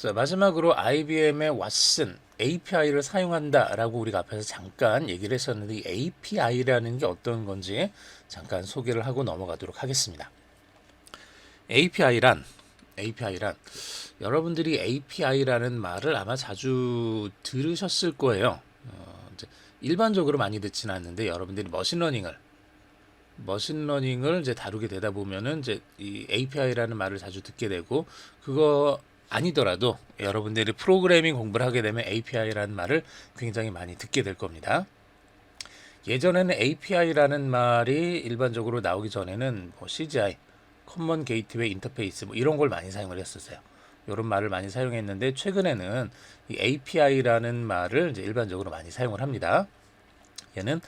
자, 마지막으로 IBM의 왓슨 API를 사용한다라고 우리가 앞에서 잠깐 얘기를 했었는데 이 API라는 게 어떤 건지 잠깐 소개를 하고 넘어가도록 하겠습니다. API란 여러분들이 API라는 말을 아마 자주 들으셨을 거예요. 이제 일반적으로 많이 듣지는 않는데 여러분들이 머신러닝을 이제 다루게 되다 보면은 이제 이 API라는 말을 자주 듣게 되고, 그거 아니더라도 여러분들이 프로그래밍 공부를 하게 되면 API라는 말을 굉장히 많이 듣게 될 겁니다. 예전에는 API라는 말이 일반적으로 나오기 전에는 뭐 CGI, 커먼 게이트웨이 인터페이스 뭐 이런 걸 많이 사용을 했었어요. 이런 말을 많이 사용했는데 최근에는 이 API라는 말을 이제 일반적으로 많이 사용을 합니다. 얘는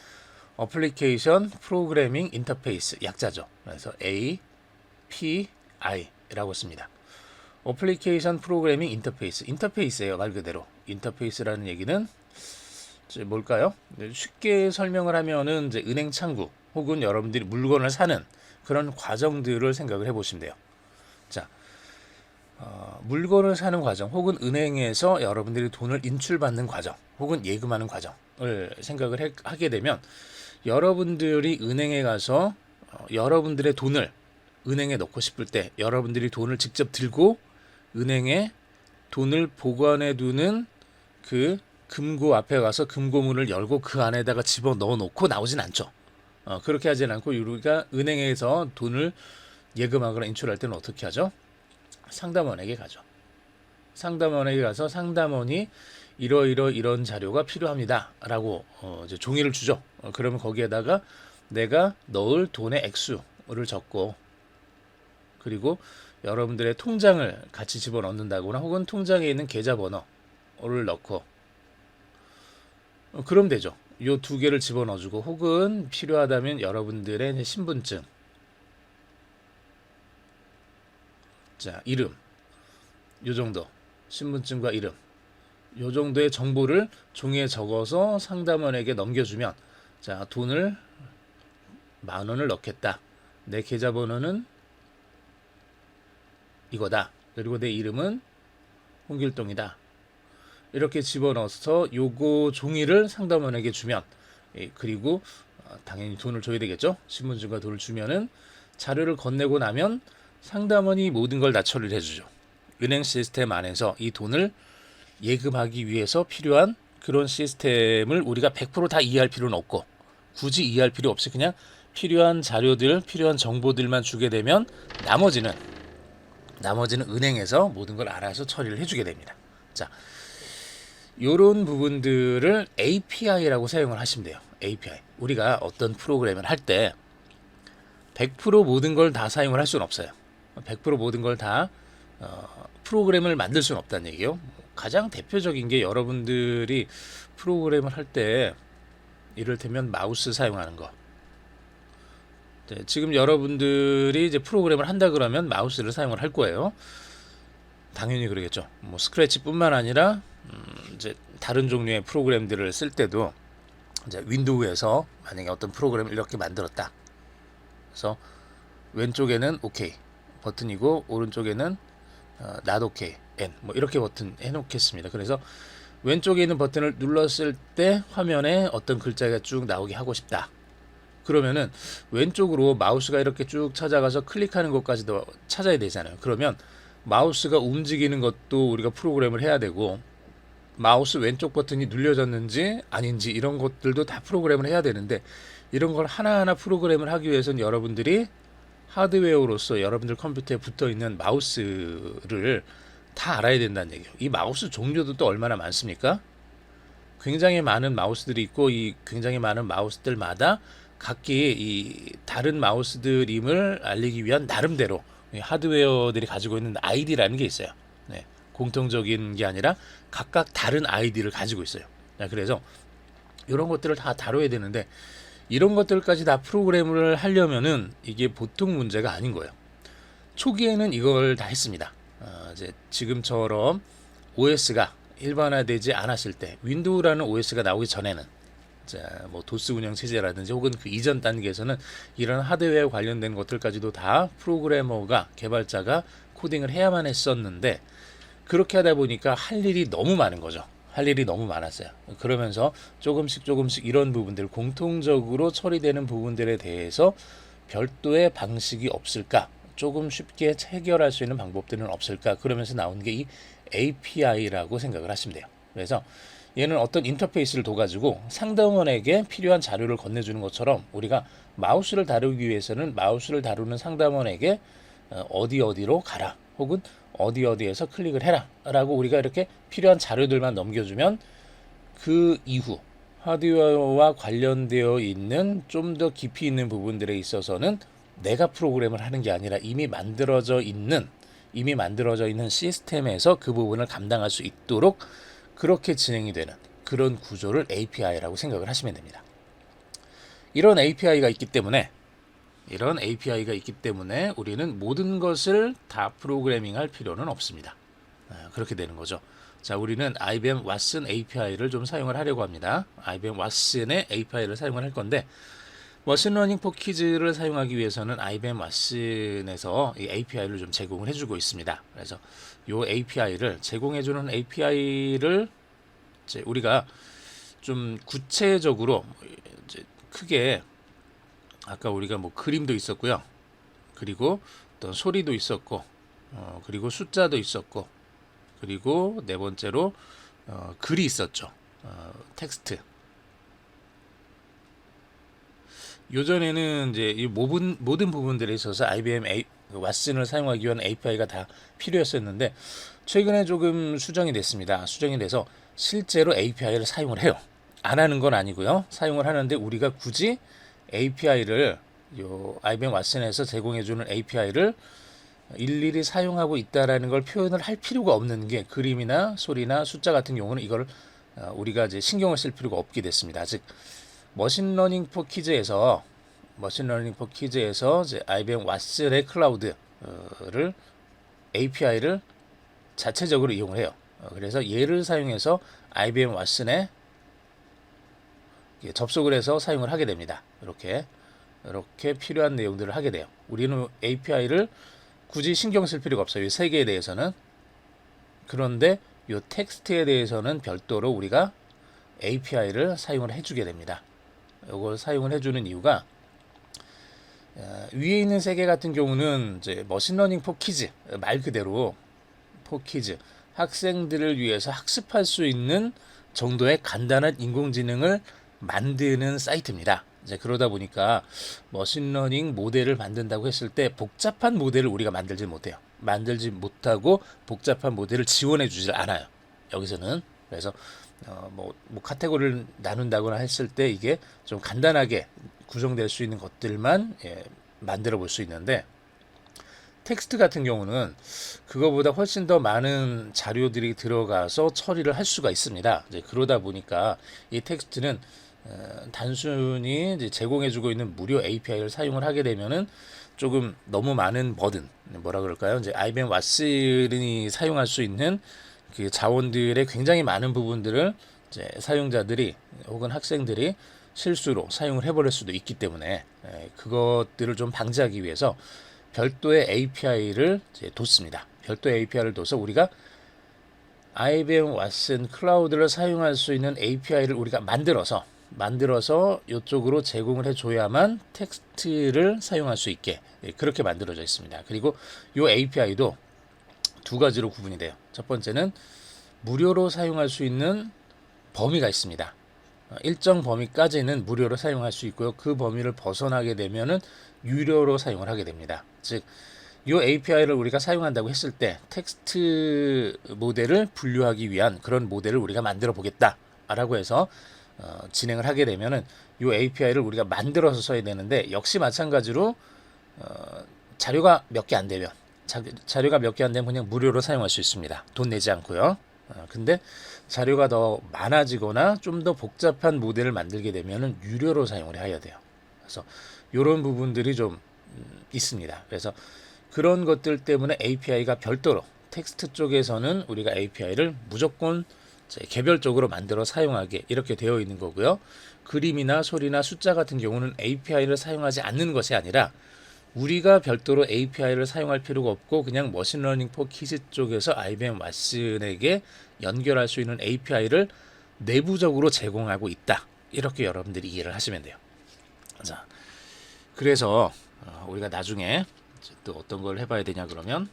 어플리케이션 프로그래밍 인터페이스 약자죠. 그래서 API라고 씁니다. 어플리케이션 프로그래밍 인터페이스예요. 말 그대로. 인터페이스라는 얘기는 이제 뭘까요? 쉽게 설명을 하면은 이제 은행 창구 혹은 여러분들이 물건을 사는 그런 과정들을 생각을 해보시면 돼요. 자, 물건을 사는 과정 혹은 은행에서 여러분들이 돈을 인출받는 과정 혹은 예금하는 과정을 생각을 하게 되면, 여러분들이 은행에 가서 여러분들의 돈을 은행에 넣고 싶을 때 여러분들이 돈을 직접 들고 은행에 돈을 보관해 두는 그 금고 앞에 가서 금고문을 열고 그 안에다가 집어 넣어 놓고 나오진 않죠. 그렇게 하진 않고 우리가 은행에서 돈을 예금하거나 인출할 때는 어떻게 하죠? 상담원에게 가죠. 상담원에게 가서 상담원이 이런 자료가 필요합니다라고 이제 종이를 주죠. 그러면 거기에다가 내가 넣을 돈의 액수를 적고, 그리고 여러분들의 통장을 같이 집어넣는다거나 혹은 통장에 있는 계좌번호를 넣고, 그럼 되죠. 요 두 개를 집어넣어주고, 혹은 필요하다면 여러분들의 신분증, 자, 이름, 요 정도, 신분증과 이름, 요 정도의 정보를 종이에 적어서 상담원에게 넘겨주면, 자, 돈을 10,000원을 넣겠다. 내 계좌번호는 이거다. 그리고 내 이름은 홍길동이다. 이렇게 집어넣어서 요거 종이를 상담원에게 주면, 그리고 당연히 돈을 줘야 되겠죠. 신분증과 돈을 주면은 자료를 건네고 나면 상담원이 모든 걸 다 처리를 해주죠. 은행 시스템 안에서 이 돈을 예금하기 위해서 필요한 그런 시스템을 우리가 100%다 이해할 필요는 없고, 굳이 이해할 필요 없이 그냥 필요한 자료들, 필요한 정보들만 주게 되면 나머지는 은행에서 모든 걸 알아서 처리를 해주게 됩니다. 자, 이런 부분들을 API라고 사용을 하시면 돼요. API. 우리가 어떤 프로그램을 할 때 100% 모든 걸 다 사용을 할 수는 없어요. 100% 모든 걸 다 프로그램을 만들 수는 없다는 얘기예요. 가장 대표적인 게 여러분들이 프로그램을 할 때 이를테면 마우스 사용하는 거. 네, 지금 여러분들이 이제 프로그램을 한다 그러면 마우스를 사용을 할 거예요. 당연히 그러겠죠. 뭐 스크래치뿐만 아니라 이제 다른 종류의 프로그램들을 쓸 때도 이제 윈도우에서 만약에 어떤 프로그램을 이렇게 만들었다. 그래서 왼쪽에는 OK 버튼이고 오른쪽에는 not OK N 뭐 이렇게 버튼 해놓겠습니다. 그래서 왼쪽에 있는 버튼을 눌렀을 때 화면에 어떤 글자가 쭉 나오게 하고 싶다. 그러면은 왼쪽으로 마우스가 이렇게 쭉 찾아가서 클릭하는 것까지도 찾아야 되잖아요. 그러면 마우스가 움직이는 것도 우리가 프로그램을 해야 되고, 마우스 왼쪽 버튼이 눌려졌는지 아닌지 이런 것들도 다 프로그램을 해야 되는데, 이런 걸 하나하나 프로그램을 하기 위해서는 여러분들이 하드웨어로서 여러분들 컴퓨터에 붙어 있는 마우스를 다 알아야 된다는 얘기예요. 이 마우스 종류도 또 얼마나 많습니까? 굉장히 많은 마우스들이 있고, 이 굉장히 많은 마우스들마다 각기 이 다른 마우스들임을 알리기 위한 나름대로 하드웨어들이 가지고 있는 아이디라는 게 있어요. 네, 공통적인 게 아니라 각각 다른 아이디를 가지고 있어요. 그래서 이런 것들을 다 다뤄야 되는데, 이런 것들까지 다 프로그램을 하려면은 이게 보통 문제가 아닌 거예요. 초기에는 이걸 다 했습니다. 이제 지금처럼 OS가 일반화되지 않았을 때, 윈도우라는 OS가 나오기 전에는, 자, 뭐 도스 운영 체제라든지 혹은 그 이전 단계에서는 이런 하드웨어 관련된 것들까지도 다 프로그래머가, 개발자가 코딩을 해야만 했었는데, 그렇게 하다 보니까 할 일이 너무 많은 거죠. 할 일이 너무 많았어요. 그러면서 조금씩 이런 부분들, 공통적으로 처리되는 부분들에 대해서 별도의 방식이 없을까? 조금 쉽게 해결할 수 있는 방법들은 없을까? 그러면서 나온 게 이 API라고 생각을 하시면 돼요. 그래서 얘는 어떤 인터페이스를 둬가지고 상담원에게 필요한 자료를 건네주는 것처럼, 우리가 마우스를 다루기 위해서는 마우스를 다루는 상담원에게 어디로 가라, 혹은 어디에서 클릭을 해라 라고 우리가 이렇게 필요한 자료들만 넘겨주면, 그 이후 하드웨어와 관련되어 있는 좀 더 깊이 있는 부분들에 있어서는 내가 프로그램을 하는 게 아니라 이미 만들어져 있는 시스템에서 그 부분을 감당할 수 있도록 그렇게 진행이 되는 그런 구조를 API라고 생각을 하시면 됩니다. 이런 API가 있기 때문에 우리는 모든 것을 다 프로그래밍할 필요는 없습니다. 그렇게 되는 거죠. 자, 우리는 IBM 왓슨 API를 좀 사용을 하려고 합니다. IBM 왓슨의 API를 사용을 할 건데, 머신러닝 포 키즈를 사용하기 위해서는 IBM 왓슨에서 이 API를 좀 제공을 해주고 있습니다. 그래서 이 API를 제공해주는 API를 이제 우리가 좀 구체적으로 이제 크게, 아까 우리가 뭐 그림도 있었고요, 그리고 어떤 소리도 있었고, 그리고 숫자도 있었고, 그리고 네 번째로 글이 있었죠. 텍스트. 요전에는 이제 이 모든 부분들에 있어서 IBM 왓슨을 사용하기 위한 API가 다 필요했었는데, 최근에 조금 수정이 됐습니다. 수정이 돼서 실제로 API를 사용을 해요. 안 하는 건 아니고요. 사용을 하는데, 우리가 굳이 API를 IBM 왓슨에서 제공해주는 API를 일일이 사용하고 있다라는 걸 표현을 할 필요가 없는 게, 그림이나 소리나 숫자 같은 경우는 이걸 우리가 이제 신경을 쓸 필요가 없게 됐습니다. 즉, 머신러닝 포 키즈에서 이제 IBM 왓슨의 클라우드를 API를 자체적으로 이용을 해요. 그래서 얘를 사용해서 IBM 왓슨에 접속을 해서 사용을 하게 됩니다. 이렇게 필요한 내용들을 하게 돼요. 우리는 API를 굳이 신경 쓸 필요가 없어요. 이 세 개에 대해서는. 그런데 이 텍스트에 대해서는 별도로 우리가 API를 사용을 해주게 됩니다. 이걸 사용을 해주는 이유가, 위에 있는 세 개 같은 경우는 이제 머신러닝 포 키즈, 말 그대로 포 키즈, 학생들을 위해서 학습할 수 있는 정도의 간단한 인공지능을 만드는 사이트입니다. 이제 그러다 보니까 머신러닝 모델을 만든다고 했을 때 복잡한 모델을 우리가 만들지 못해요. 만들지 못하고 복잡한 모델을 지원해 주질 않아요. 여기서는. 그래서 뭐 카테고리를 나눈다거나 했을 때 이게 좀 간단하게 구성될 수 있는 것들만 만들어 볼 수 있는데, 텍스트 같은 경우는 그거보다 훨씬 더 많은 자료들이 들어가서 처리를 할 수가 있습니다. 이제 그러다 보니까 이 텍스트는 단순히 이제 제공해주고 있는 무료 API를 사용을 하게 되면은 조금 너무 많은 버든, 뭐라 그럴까요? 이제 IBM 왓슨이 사용할 수 있는 그 자원들의 굉장히 많은 부분들을 이제 사용자들이 혹은 학생들이 실수로 사용을 해버릴 수도 있기 때문에, 그것들을 좀 방지하기 위해서 별도의 API를 이제 뒀습니다. 별도의 API를 둬서 우리가 IBM 왓슨 클라우드를 사용할 수 있는 API를 우리가 만들어서 이쪽으로 제공을 해줘야만 텍스트를 사용할 수 있게, 그렇게 만들어져 있습니다. 그리고 이 API도 두 가지로 구분이 돼요. 첫 번째는 무료로 사용할 수 있는 범위가 있습니다. 일정 범위까지는 무료로 사용할 수 있고요. 그 범위를 벗어나게 되면은 유료로 사용을 하게 됩니다. 즉, 이 API를 우리가 사용한다고 했을 때 텍스트 모델을 분류하기 위한 그런 모델을 우리가 만들어 보겠다라고 해서 진행을 하게 되면은 이 API를 우리가 만들어서 써야 되는데, 역시 마찬가지로 자료가 몇 개 안 되면 그냥 무료로 사용할 수 있습니다. 돈 내지 않고요. 근데 자료가 더 많아지거나 좀 더 복잡한 모델을 만들게 되면은 유료로 사용을 해야 돼요. 그래서 이런 부분들이 좀 있습니다. 그래서 그런 것들 때문에 API가 별도로, 텍스트 쪽에서는 우리가 API를 무조건 개별적으로 만들어 사용하게 이렇게 되어 있는 거고요. 그림이나 소리나 숫자 같은 경우는 API를 사용하지 않는 것이 아니라 우리가 별도로 API를 사용할 필요가 없고 그냥 머신러닝 포 키즈 쪽에서 IBM 왓슨에게 연결할 수 있는 API를 내부적으로 제공하고 있다. 이렇게 여러분들이 이해를 하시면 돼요. 자, 그래서 우리가 나중에 또 어떤 걸 해봐야 되냐 그러면,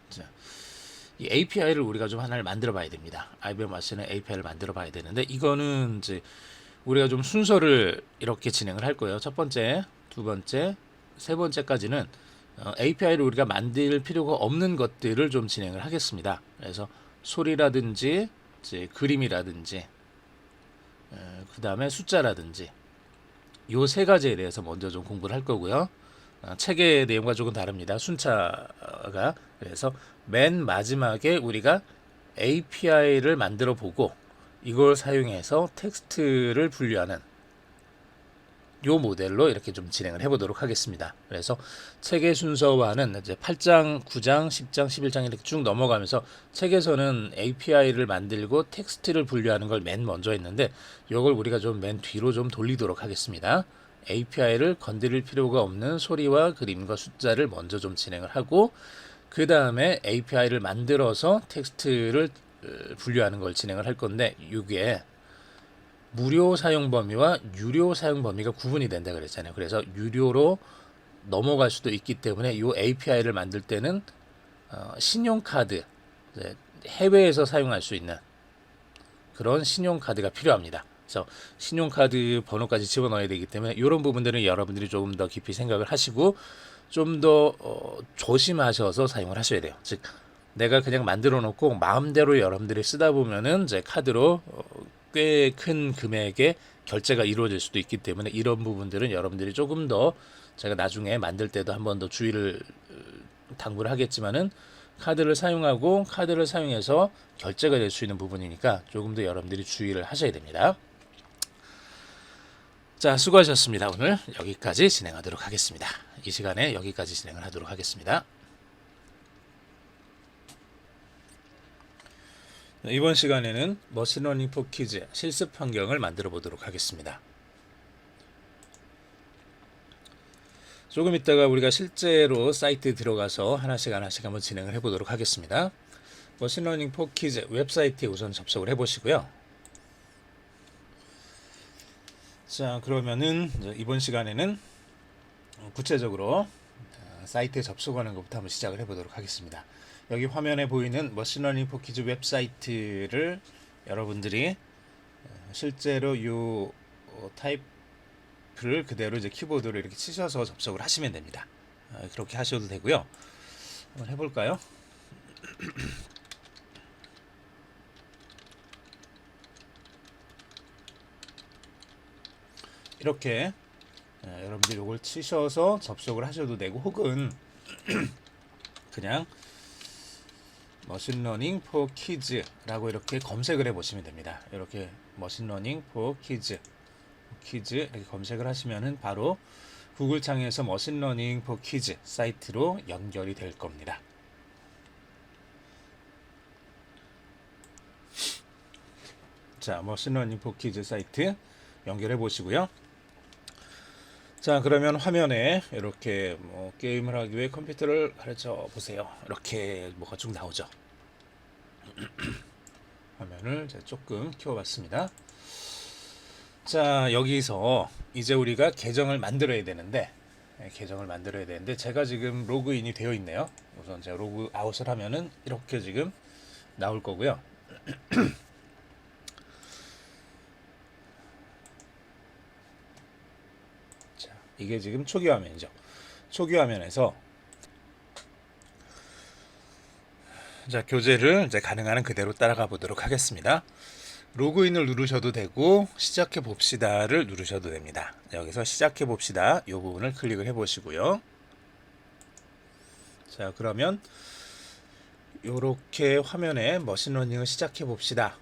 자, 이 API를 우리가 좀 하나를 만들어 봐야 됩니다. IBM 왓슨의 API를 만들어 봐야 되는데, 이거는 이제 우리가 좀 순서를 이렇게 진행을 할 거예요. 첫 번째, 두 번째, 세 번째까지는 API를 우리가 만들 필요가 없는 것들을 좀 진행을 하겠습니다. 그래서 소리라든지 이제 그림이라든지 그 다음에 숫자라든지 요 세 가지에 대해서 먼저 좀 공부를 할 거고요. 책의 내용과 조금 다릅니다. 순차가. 그래서 맨 마지막에 우리가 API를 만들어 보고 이걸 사용해서 텍스트를 분류하는 요 모델로 이렇게 좀 진행을 해보도록 하겠습니다. 그래서 책의 순서와는 이제 8장, 9장, 10장, 11장 이렇게 쭉 넘어가면서 책에서는 API를 만들고 텍스트를 분류하는 걸 맨 먼저 했는데 이걸 우리가 좀 맨 뒤로 좀 돌리도록 하겠습니다. API를 건드릴 필요가 없는 소리와 그림과 숫자를 먼저 좀 진행을 하고 그 다음에 API를 만들어서 텍스트를 분류하는 걸 진행을 할 건데 이게 무료 사용 범위와 유료 사용 범위가 구분이 된다 그랬잖아요. 그래서 유료로 넘어갈 수도 있기 때문에 이 API를 만들 때는 신용카드, 해외에서 사용할 수 있는 그런 신용카드가 필요합니다. 그래서 신용카드 번호까지 집어넣어야 되기 때문에 이런 부분들은 여러분들이 조금 더 깊이 생각을 하시고 좀 더 조심하셔서 사용을 하셔야 돼요. 즉 내가 그냥 만들어 놓고 마음대로 여러분들이 쓰다 보면은 이제 카드로 꽤 큰 금액의 결제가 이루어질 수도 있기 때문에 이런 부분들은 여러분들이 조금 더 제가 나중에 만들 때도 한 번 더 주의를 당부를 하겠지만은 카드를 사용하고 카드를 사용해서 결제가 될 수 있는 부분이니까 조금 더 여러분들이 주의를 하셔야 됩니다. 자, 수고하셨습니다. 오늘 여기까지 진행하도록 하겠습니다. 이 시간에 여기까지 진행을 하도록 하겠습니다. 이번 시간에는 머신러닝 포 키즈 실습 환경을 만들어 보도록 하겠습니다. 조금 있다가 우리가 실제로 사이트에 들어가서 하나씩 한번 진행을 해보도록 하겠습니다. 머신러닝 포 키즈 웹사이트에 우선 접속을 해보시고요. 자, 그러면은 이번 시간에는 구체적으로 사이트에 접속하는 것부터 한번 시작을 해보도록 하겠습니다. 여기 화면에 보이는 머신러닝 포 키즈 웹사이트를 여러분들이 실제로 이 타입을 그대로 이제 키보드로 이렇게 치셔서 접속을 하시면 됩니다. 그렇게 하셔도 되고요. 한번 해볼까요? 이렇게 여러분들이 이걸 치셔서 접속을 하셔도 되고 혹은 그냥 머신러닝 포 키즈라고 이렇게 검색을 해 보시면 됩니다. 이렇게 머신러닝 포 키즈 이렇게 검색을 하시면은 바로 구글 창에서 머신러닝 포 키즈 사이트로 연결이 될 겁니다. 자, 머신러닝 포 키즈 사이트 연결해 보시고요. 자, 그러면 화면에 이렇게 게임을 하기 위해 컴퓨터를 가르쳐 보세요. 이렇게 뭐가 쭉 나오죠. 화면을 조금 키워봤습니다. 자, 여기서 이제 우리가 계정을 만들어야 되는데 제가 지금 로그인이 되어 있네요. 우선 제가 로그 아웃을 하면은 이렇게 지금 나올 거고요. 이게 지금 초기 화면이죠. 초기 화면에서 자, 교재를 이제 가능한 한 그대로 따라가 보도록 하겠습니다. 로그인을 누르셔도 되고 시작해 봅시다를 누르셔도 됩니다. 여기서 시작해 봅시다 이 부분을 클릭을 해 보시고요. 자, 그러면 이렇게 화면에 머신러닝을 시작해 봅시다.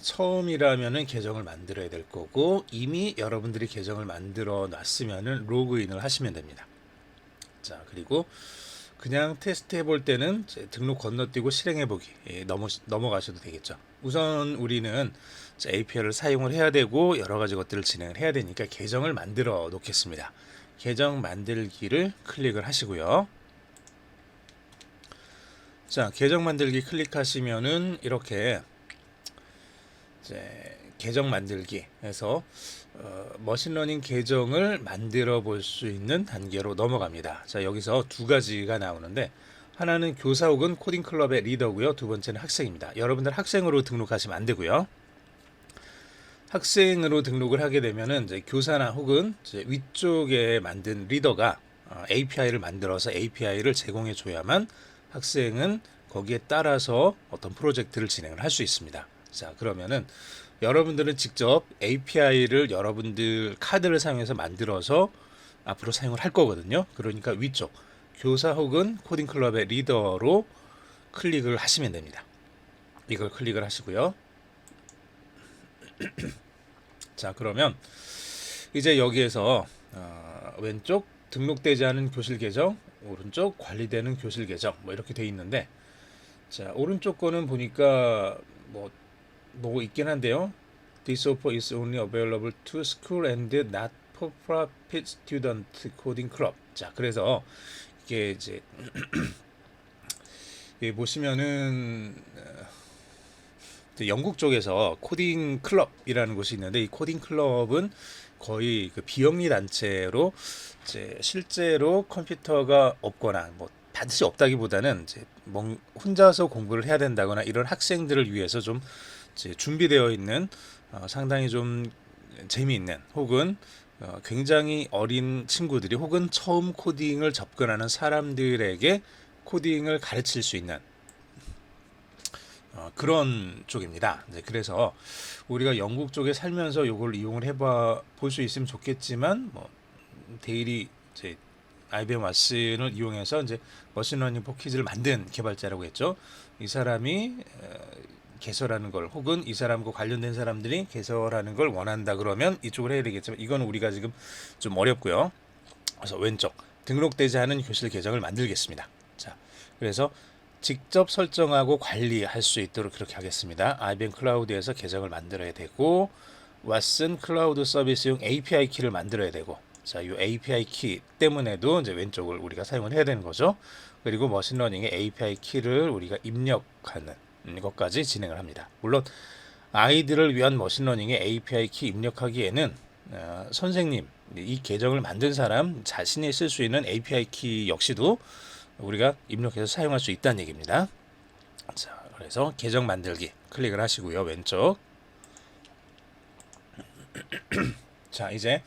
처음이라면은 계정을 만들어야 될 거고 이미 여러분들이 계정을 만들어 놨으면은 로그인을 하시면 됩니다. 자, 그리고 그냥 테스트 해볼 때는 등록 건너뛰고 실행해 보기 넘어가셔도 되겠죠. 우선 우리는 API를 사용을 해야 되고 여러 가지 것들을 진행을 해야 되니까 계정을 만들어 놓겠습니다. 계정 만들기를 클릭을 하시고요. 자, 계정 만들기 클릭하시면은 이렇게 이제 계정 만들기 해서 머신러닝 계정을 만들어 볼 수 있는 단계로 넘어갑니다. 자, 여기서 두 가지가 나오는데 하나는 교사 혹은 코딩 클럽의 리더고요. 두 번째는 학생입니다. 여러분들 학생으로 등록하시면 안 되고요. 학생으로 등록을 하게 되면은 이제 교사나 혹은 이제 위쪽에 만든 리더가 API를 만들어서 API를 제공해 줘야만 학생은 거기에 따라서 어떤 프로젝트를 진행을 할 수 있습니다. 자, 그러면은 여러분들은 직접 API를 여러분들 카드를 사용해서 만들어서 앞으로 사용을 할 거거든요. 그러니까 위쪽 교사 혹은 코딩 클럽의 리더로 클릭을 하시면 됩니다. 이걸 클릭을 하시고요. 자, 그러면 이제 여기에서 왼쪽 등록되지 않은 교실 계정, 오른쪽 관리되는 교실 계정 뭐 이렇게 돼 있는데, 자, 오른쪽 거는 보니까 뭐 있긴 한데요. This offer is only available to school and not for profit student coding club. 자, 그래서 이게 이제 보시면은 영국 쪽에서 코딩 클럽이라는 곳이 있는데 이 코딩 클럽은 거의 그 비영리 단체로 이제 실제로 컴퓨터가 없거나 뭐 반드시 없다기보다는 이제 혼자서 공부를 해야 된다거나 이런 학생들을 위해서 좀 이제 준비되어 있는 상당히 좀 재미있는 혹은 굉장히 어린 친구들이 혹은 처음 코딩을 접근하는 사람들에게 코딩을 가르칠 수 있는 그런 쪽입니다. 네, 그래서 우리가 영국 쪽에 살면서 이걸 이용을 해봐 볼 수 있으면 좋겠지만 뭐 데일리 이제 IBM 왓슨을 이용해서 이제 머신러닝 포키즈를 만든 개발자라고 했죠. 이 사람이 개설하는 걸 혹은 이 사람과 관련된 사람들이 개설하는 걸 원한다 그러면 이쪽으로 해야 되겠지만 이건 우리가 지금 좀 어렵고요. 그래서 왼쪽 등록되지 않은 교실 계정을 만들겠습니다. 자, 그래서 직접 설정하고 관리할 수 있도록 그렇게 하겠습니다. IBM 클라우드에서 계정을 만들어야 되고 왓슨 클라우드 서비스용 API 키를 만들어야 되고, 자, 이 API 키 때문에도 이제 왼쪽을 우리가 사용을 해야 되는 거죠. 그리고 머신러닝의 API 키를 우리가 입력하는 것까지 진행을 합니다. 물론 아이들을 위한 머신러닝의 API 키 입력하기에는 선생님, 이 계정을 만든 사람 자신이 쓸 수 있는 API 키 역시도 우리가 입력해서 사용할 수 있다는 얘기입니다. 자, 그래서 계정 만들기 클릭을 하시고요. 왼쪽. 자, 이제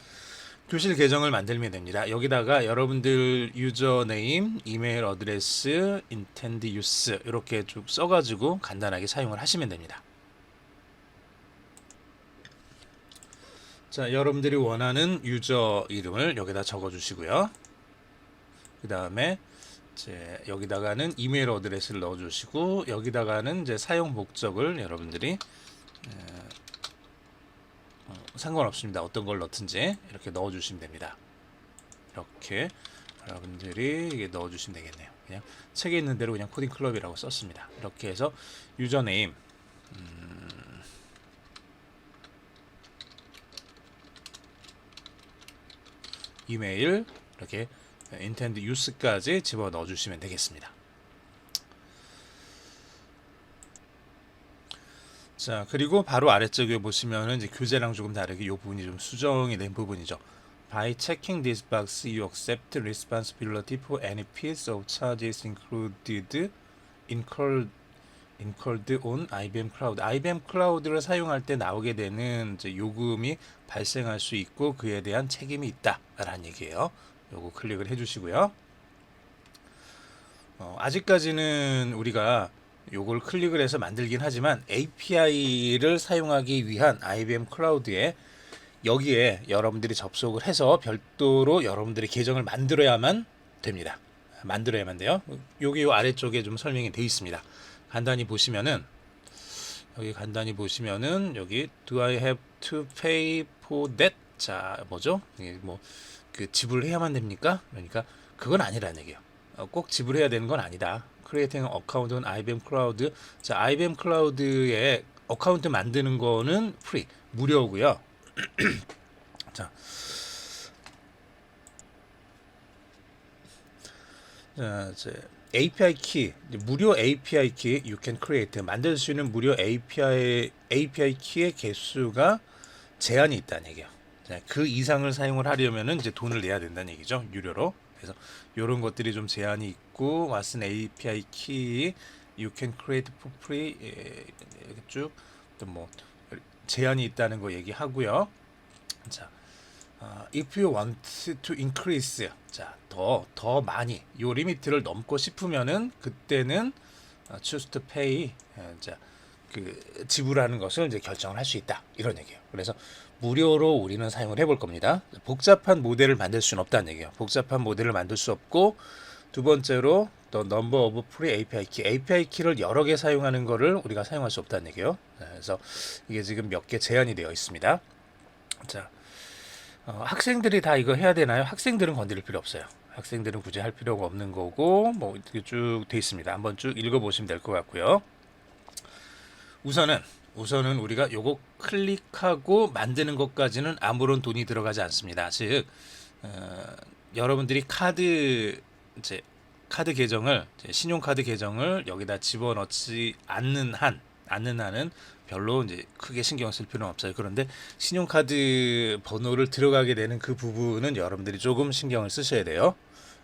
교실 계정을 만들면 됩니다. 여기다가 여러분들 유저네임, 이메일 어드레스, 인텐드 유스 이렇게 쭉 써가지고 간단하게 사용을 하시면 됩니다. 자, 여러분들이 원하는 유저 이름을 여기다 적어주시고요. 그 다음에 이제 여기다가는 이메일 어드레스를 넣어주시고 여기다가는 이제 사용 목적을 여러분들이 상관없습니다. 어떤 걸 넣든지 이렇게 넣어주시면 됩니다. 이렇게 여러분들이 이게 넣어주시면 되겠네요. 그냥 책에 있는 대로 그냥 코딩 클럽이라고 썼습니다. 이렇게 해서 유저네임, 이메일 이렇게 인텐드 유스까지 집어 넣어주시면 되겠습니다. 자, 그리고 바로 아래쪽에 보시면은 이제 교재랑 조금 다르게 이 부분이 좀 수정이 된 부분이죠. By checking this box, you accept responsibility for any piece of charges incurred on IBM Cloud. IBM 클라우드를 사용할 때 나오게 되는 이제 요금이 발생할 수 있고 그에 대한 책임이 있다라는 얘기예요. 요거 클릭을 해주시고요. 아직까지는 우리가 요걸 클릭을 해서 만들긴 하지만 API를 사용하기 위한 IBM 클라우드에 여기에 여러분들이 접속을 해서 별도로 여러분들이 계정을 만들어야만 됩니다. 만들어야만 돼요. 여기 요 아래쪽에 좀 설명이 되어 있습니다. 간단히 보시면은 여기 Do I have to pay for that? 자, 뭐죠? 이게 뭐 그 지불해야만 됩니까? 그러니까 그건 아니라는 얘기예요. 꼭 지불해야 되는 건 아니다. Creating an account on IBM Cloud. 자, IBM 클라우드에 어카운트 만드는 거는 프리, 무료고요. 자, 자, 이제 API 키, 무료 API 키 you can create 만들 수 있는 무료 API 키의 개수가 제한이 있다는 얘기예요. 자, 그 이상을 사용을 하려면은 이제 돈을 내야 된다는 얘기죠. 유료로. 그래서 이런 것들이 좀 제한이 있고 what's an API key you can create for free 이렇게 쭉 또 뭐 제한이 있다는 거 얘기하고요. 자, if you want to increase, 자, 더 많이 요 리미트를 넘고 싶으면은 그때는 choose to pay, 자, 그 지불하는 것을 이제 결정을 할 수 있다 이런 얘기예요. 그래서 무료로 우리는 사용을 해볼 겁니다. 복잡한 모델을 만들 수는 없다는 얘기예요. 복잡한 모델을 만들 수 없고 두 번째로 또 number of free API key, API 키를 여러 개 사용하는 거를 우리가 사용할 수 없다는 얘기예요. 그래서 이게 지금 몇 개 제한이 되어 있습니다. 자. 학생들이 다 이거 해야 되나요? 학생들은 건드릴 필요 없어요. 학생들은 굳이 할 필요가 없는 거고 뭐 이렇게 쭉 돼 있습니다. 한번 쭉 읽어보시면 될 것 같고요. 우선은 우리가 요거 클릭하고 만드는 것까지는 아무런 돈이 들어가지 않습니다. 즉 여러분들이 카드 계정을 신용카드 계정을 여기다 집어넣지 않는 한은 별로 이제 크게 신경 쓸 필요는 없어요. 그런데 신용카드 번호를 들어가게 되는 그 부분은 여러분들이 조금 신경을 쓰셔야 돼요.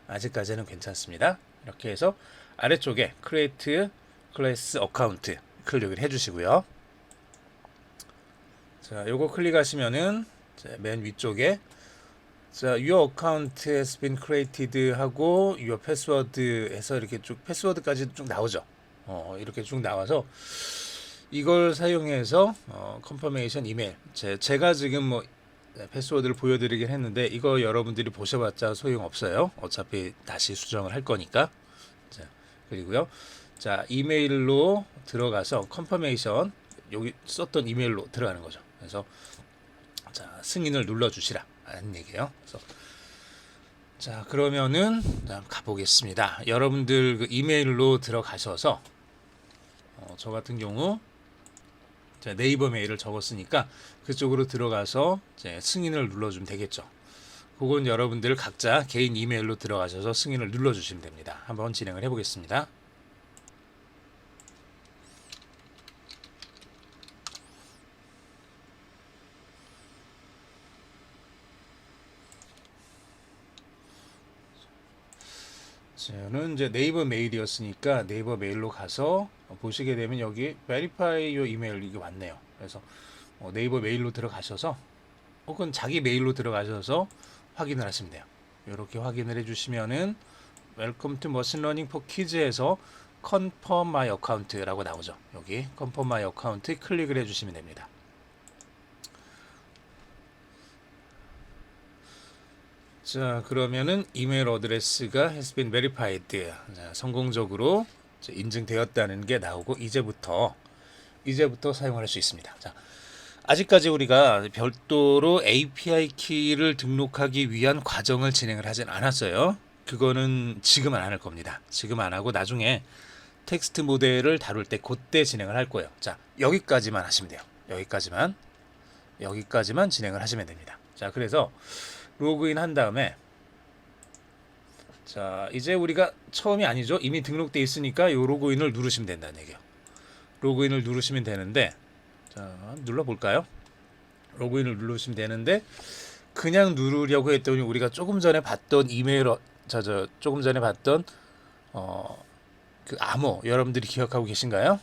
아직까지는 괜찮습니다. 이렇게 해서 아래쪽에 Create Class Account 클릭을 해주시고요. 자, 요거 클릭하시면은 맨 위쪽에 자, Your account has been created 하고 Your password 해서 이렇게 쭉 패스워드까지 쭉 나오죠. 이렇게 쭉 나와서 이걸 사용해서 컨퍼메이션 이메일 제가 지금 뭐 패스워드를 보여드리긴 했는데 이거 여러분들이 보셔봤자 소용없어요. 어차피 다시 수정을 할 거니까. 자, 그리고요. 자, 이메일로 들어가서 컨퍼메이션 여기 썼던 이메일로 들어가는 거죠. 그래서 자, 승인을 눌러주시라 라는 얘기예요. 그래서 자, 그러면은 가보겠습니다. 여러분들 그 이메일로 들어가셔서 저 같은 경우 네이버 메일을 적었으니까 그쪽으로 들어가서 이제 승인을 눌러주면 되겠죠. 그건 여러분들 각자 개인 이메일로 들어가셔서 승인을 눌러주시면 됩니다. 한번 진행을 해보겠습니다. 저는 이제 네이버 메일이었으니까 네이버 메일로 가서 보시게 되면 여기 verify your email 이게 왔네요. 그래서 네이버 메일로 들어가셔서 혹은 자기 메일로 들어가셔서 확인을 하시면 돼요. 이렇게 확인을 해주시면은 Welcome to Machine Learning for Kids에서 Confirm My Account라고 나오죠. 여기 Confirm My Account 클릭을 해주시면 됩니다. 자, 그러면은 이메일 어드레스가 has been verified. 자, 성공적으로 인증되었다는 게 나오고 이제부터 사용할 수 있습니다. 자, 아직까지 우리가 별도로 API 키를 등록하기 위한 과정을 진행을 하진 않았어요. 그거는 지금은 안 할 겁니다. 지금 안 하고 나중에 텍스트 모델을 다룰 때 그때 진행을 할 거예요. 자, 여기까지만 하시면 돼요. 여기까지만 진행을 하시면 됩니다. 자, 그래서 로그인 한 다음에 자, 이제 우리가 처음이 아니죠. 이미 등록돼 있으니까 요 로그인을 누르시면 된다는 얘기예요. 로그인을 누르시면 되는데 자, 눌러볼까요? 로그인을 누르시면 되는데 그냥 누르려고 했더니 우리가 조금 전에 봤던 이메일 조금 전에 봤던 그 암호 여러분들이 기억하고 계신가요?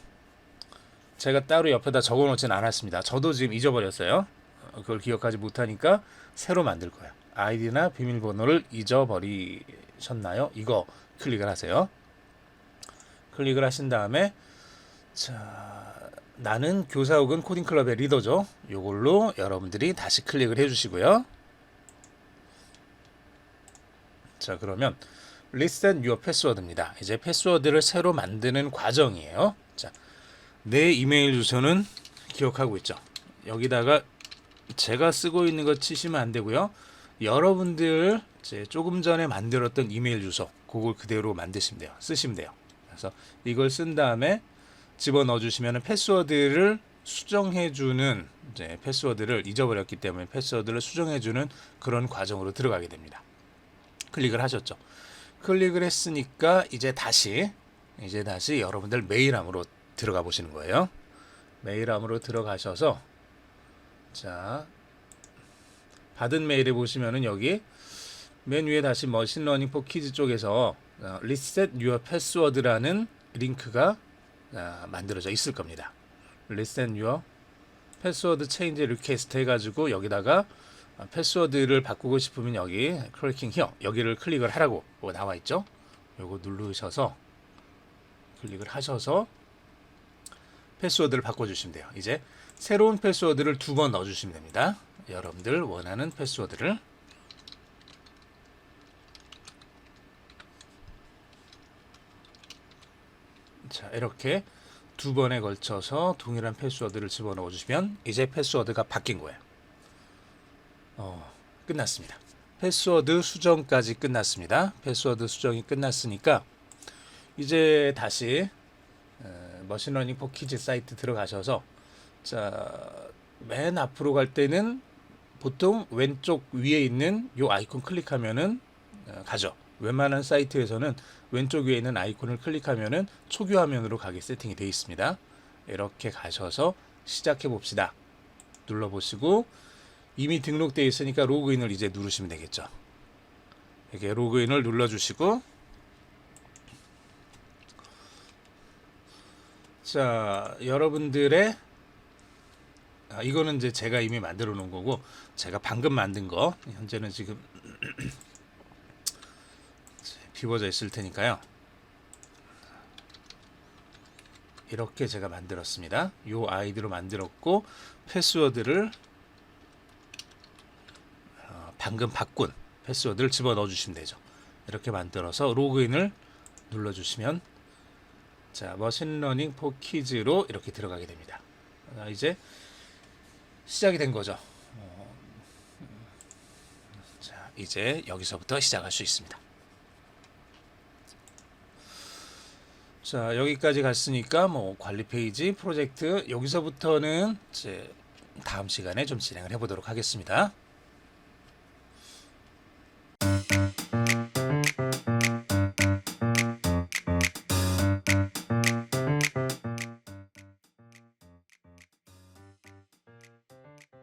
제가 따로 옆에다 적어놓진 않았습니다. 저도 지금 잊어버렸어요. 그걸 기억하지 못하니까 새로 만들 거예요. 아이디나 비밀번호를 잊어버리셨나요? 이거 클릭을 하세요. 클릭을 하신 다음에 자, 나는 교사 혹은 코딩클럽의 리더죠. 이걸로 여러분들이 다시 클릭을 해주시고요. 자, 그러면 Reset your password입니다. 이제 패스워드를 새로 만드는 과정이에요. 자, 내 이메일 주소는 기억하고 있죠. 여기다가 제가 쓰고 있는 거 치시면 안 되고요. 여러분들 조금 전에 만들었던 이메일 주소 그걸 그대로 만드시면 돼요. 쓰시면 돼요. 그래서 이걸 쓴 다음에 집어넣어 주시면 패스워드를 수정해주는 패스워드를 잊어버렸기 때문에 패스워드를 수정해주는 그런 과정으로 들어가게 됩니다. 클릭을 하셨죠. 클릭을 했으니까 이제 다시 여러분들 메일함으로 들어가 보시는 거예요. 메일함으로 들어가셔서 자 받은 메일에 보시면은 여기 맨 위에 다시 머신러닝 포 키즈 쪽에서 Reset Your Password라는 링크가 만들어져 있을 겁니다. Reset Your Password Change Request 해가지고 여기다가 패스워드를 바꾸고 싶으면 여기 클릭킹 히어 여기를 클릭을 하라고 나와 있죠. 요거 누르셔서 클릭을 하셔서 패스워드를 바꿔주시면 돼요. 이제 새로운 패스워드를 2번 넣어주시면 됩니다. 여러분들 원하는 패스워드를 자 이렇게 2번에 걸쳐서 동일한 패스워드를 집어넣어 주시면 이제 패스워드가 바뀐 거예요. 끝났습니다. 패스워드 수정까지 끝났습니다. 패스워드 수정이 끝났으니까 이제 다시 머신러닝 포 키즈 사이트 들어가셔서 자 맨 앞으로 갈 때는 보통 왼쪽 위에 있는 요 아이콘 클릭하면은 가죠. 웬만한 사이트에서는 왼쪽 위에 있는 아이콘을 클릭하면은 초기 화면으로 가게 세팅이 되어 있습니다. 이렇게 가셔서 시작해 봅시다. 눌러보시고 이미 등록되어 있으니까 로그인을 이제 누르시면 되겠죠. 이렇게 로그인을 눌러주시고 자 여러분들의 이거는 이제 제가 이미 만들어 놓은 거고 제가 방금 만든 거 현재는 지금 비워져 있을 테니까요. 이렇게 제가 만들었습니다. 요 아이디로 만들었고 패스워드를 방금 바꾼 패스워드를 집어넣어 주시면 되죠. 이렇게 만들어서 로그인을 눌러주시면 자 머신러닝 포 키즈로 이렇게 들어가게 됩니다. 이제 시작이 된 거죠. 자 이제 여기서부터 시작할 수 있습니다. 자 여기까지 갔으니까 뭐 관리 페이지 프로젝트 여기서부터는 이제 다음 시간에 좀 진행을 해보도록 하겠습니다.